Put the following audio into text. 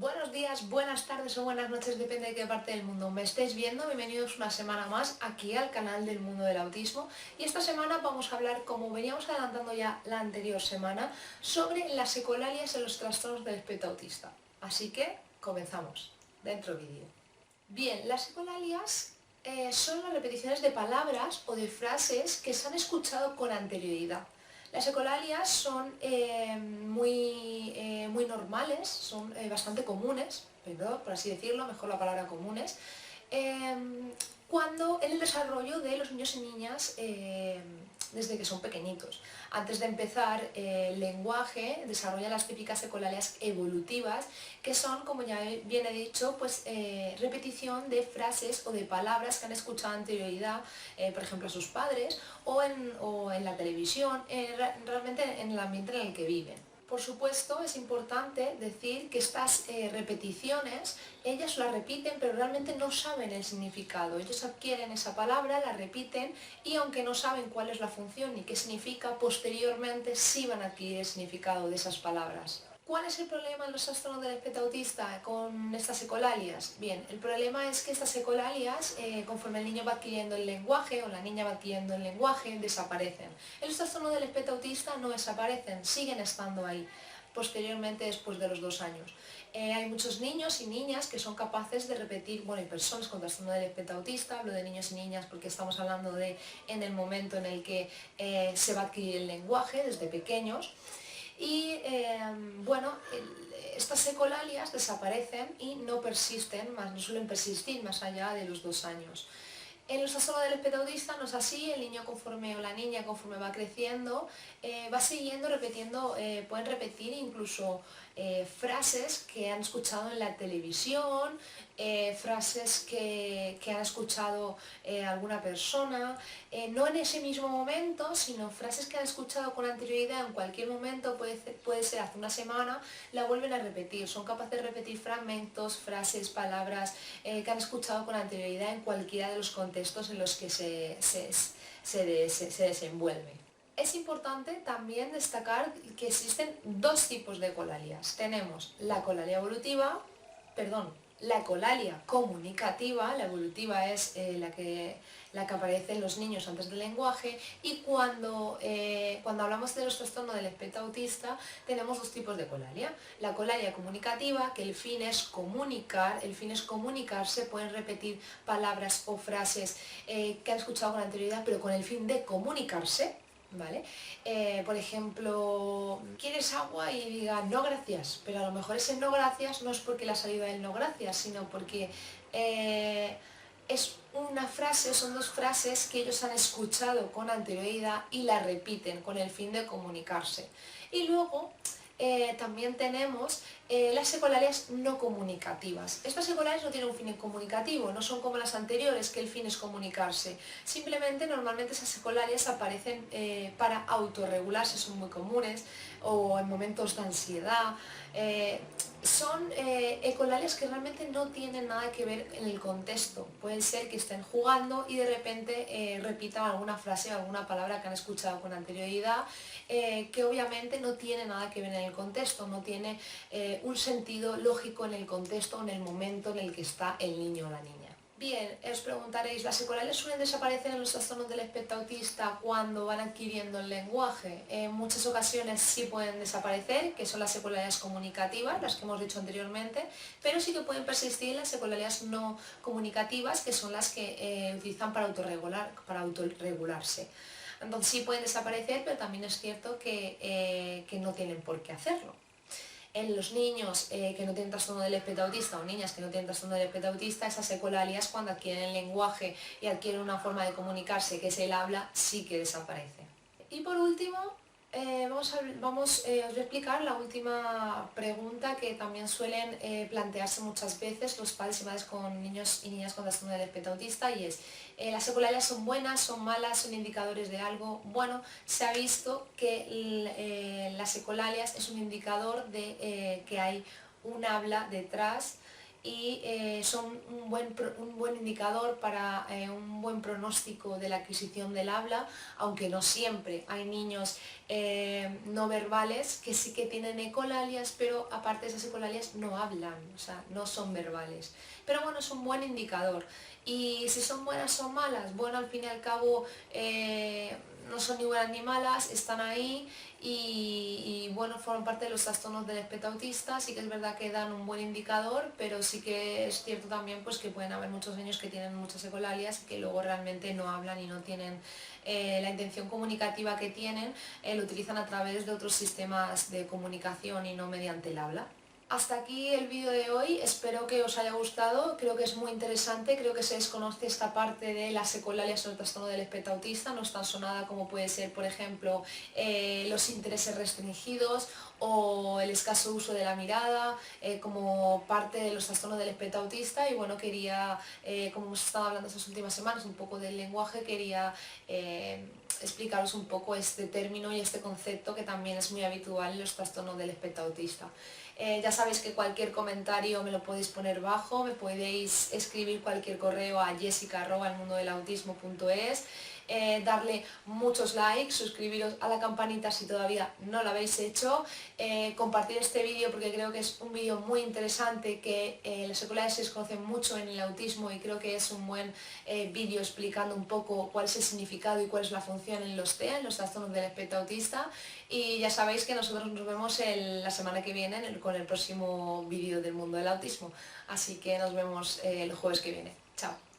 Buenos días, buenas tardes o buenas noches, depende de qué parte del mundo me estéis viendo. Bienvenidos una semana más aquí al canal del Mundo del Autismo. Y esta semana vamos a hablar, como veníamos adelantando ya la anterior semana, sobre las ecolalias en los trastornos del espectro autista. Así que comenzamos. Dentro vídeo. Bien, las ecolalias son las repeticiones de palabras o de frases que se han escuchado con anterioridad. Las ecolalias son muy normales, son bastante comunes, por así decirlo, mejor la palabra comunes, cuando en el desarrollo de los niños y niñas desde que son pequeñitos. Antes de empezar el lenguaje desarrollan las típicas ecolalias evolutivas, que son, como ya bien he dicho, pues repetición de frases o de palabras que han escuchado anterioridad, por ejemplo a sus padres o en la televisión, realmente en el ambiente en el que viven. Por supuesto, es importante decir que estas repeticiones, ellas las repiten, pero realmente no saben el significado. Ellos adquieren esa palabra, la repiten y aunque no saben cuál es la función ni qué significa, posteriormente sí van a adquirir el significado de esas palabras. ¿Cuál es el problema en los trastornos del espectro autista con estas ecolalias? Bien, el problema es que estas ecolalias, conforme el niño va adquiriendo el lenguaje o la niña va adquiriendo el lenguaje, desaparecen. En los trastornos del espectro autista no desaparecen, siguen estando ahí, posteriormente después de los 2 años. Hay muchos niños y niñas que son capaces de repetir, bueno, y personas con trastorno del espectro autista, hablo de niños y niñas porque estamos hablando de en el momento en el que se va a adquirir el lenguaje, desde pequeños. Y bueno, estas ecolalias desaparecen y no persisten, no suelen persistir más allá de los 2 años. En los trastornos del espectro autista no es así, el niño conforme o la niña conforme va creciendo va siguiendo repitiendo, pueden repetir incluso frases que han escuchado en la televisión, frases que han escuchado alguna persona, no en ese mismo momento, sino frases que han escuchado con anterioridad en cualquier momento, puede ser hace una semana, la vuelven a repetir, son capaces de repetir fragmentos, frases, palabras que han escuchado con anterioridad en cualquiera de los contextos en los que se desenvuelve. Es importante también destacar que existen 2 tipos de ecolalias. Tenemos la ecolalia evolutiva, la ecolalia comunicativa. La evolutiva es la que aparece en los niños antes del lenguaje, y cuando hablamos de los trastornos del espectro autista tenemos 2 tipos de ecolalia. La ecolalia comunicativa, que el fin es comunicar, el fin es comunicarse, pueden repetir palabras o frases que han escuchado con anterioridad, pero con el fin de comunicarse. ¿Vale? Por ejemplo, ¿quieres agua? Y diga no gracias, pero a lo mejor ese no gracias no es porque le ha salido el no gracias, sino porque es una frase, son 2 frases que ellos han escuchado con anterioridad y la repiten con el fin de comunicarse. Y luego también tenemos las ecolalias no comunicativas. Estas ecolalias no tienen un fin comunicativo, no son como las anteriores que el fin es comunicarse. Simplemente normalmente esas ecolalias aparecen para autorregularse, son muy comunes, o en momentos de ansiedad. Son ecolalias que realmente no tienen nada que ver en el contexto. Puede ser que estén jugando y de repente repitan alguna frase o alguna palabra que han escuchado con anterioridad, que obviamente no tiene nada que ver en el contexto, no tiene un sentido lógico en el contexto o en el momento en el que está el niño o la niña. Bien, os preguntaréis, ¿las ecolalias suelen desaparecer en los trastornos del espectro autista cuando van adquiriendo el lenguaje? En muchas ocasiones sí pueden desaparecer, que son las ecolalias comunicativas, las que hemos dicho anteriormente, pero sí que pueden persistir las ecolalias no comunicativas, que son las que utilizan para autorregularse. Entonces sí pueden desaparecer, pero también es cierto que no tienen por qué hacerlo. En los niños que no tienen trastorno del espectro autista o niñas que no tienen trastorno del espectro autista, esas ecolalias cuando adquieren el lenguaje y adquieren una forma de comunicarse que es el habla, sí que desaparece. Y por último, os voy a explicar la última pregunta que también suelen plantearse muchas veces los padres y madres con niños y niñas con trastorno del espectro autista, y es, ¿las ecolalias son buenas, son malas, son indicadores de algo? Bueno, se ha visto que las ecolalias es un indicador de que hay un habla detrás y son un buen indicador para un buen pronóstico de la adquisición del habla, aunque no siempre. Hay niños no verbales que sí que tienen ecolalias, pero aparte de esas ecolalias no hablan, o sea, no son verbales. Pero bueno, es un buen indicador. Y si son buenas o malas, bueno, al fin y al cabo no son ni buenas ni malas, están ahí y bueno, forman parte de los trastornos del espectro autista. Sí que es verdad que dan un buen indicador, pero sí que es cierto también pues que pueden haber muchos niños que tienen muchas ecolalias y que luego realmente no hablan y no tienen la intención comunicativa que tienen, lo utilizan a través de otros sistemas de comunicación y no mediante el habla. Hasta aquí el vídeo de hoy, espero que os haya gustado, creo que es muy interesante, creo que se desconoce esta parte de las ecolalias o el trastorno del espectro autista, no es tan sonada como puede ser, por ejemplo, los intereses restringidos o el escaso uso de la mirada como parte de los trastornos del espectro autista. Y bueno, quería, como hemos estado hablando estas últimas semanas, un poco del lenguaje, quería explicaros un poco este término y este concepto que también es muy habitual en los trastornos del espectro autista. Ya sabéis que cualquier comentario me lo podéis poner bajo, me podéis escribir cualquier correo a jessica@elmundodelautismo.es, darle muchos likes, suscribiros a la campanita si todavía no lo habéis hecho, compartir este vídeo porque creo que es un vídeo muy interesante, que las ecolalias se desconocen mucho en el autismo y creo que es un buen vídeo explicando un poco cuál es el significado y cuál es la función en los TEA, en los trastornos del espectro autista. Y ya sabéis que nosotros nos vemos la semana que viene con el próximo vídeo del mundo del autismo. Así que nos vemos el jueves que viene. Chao.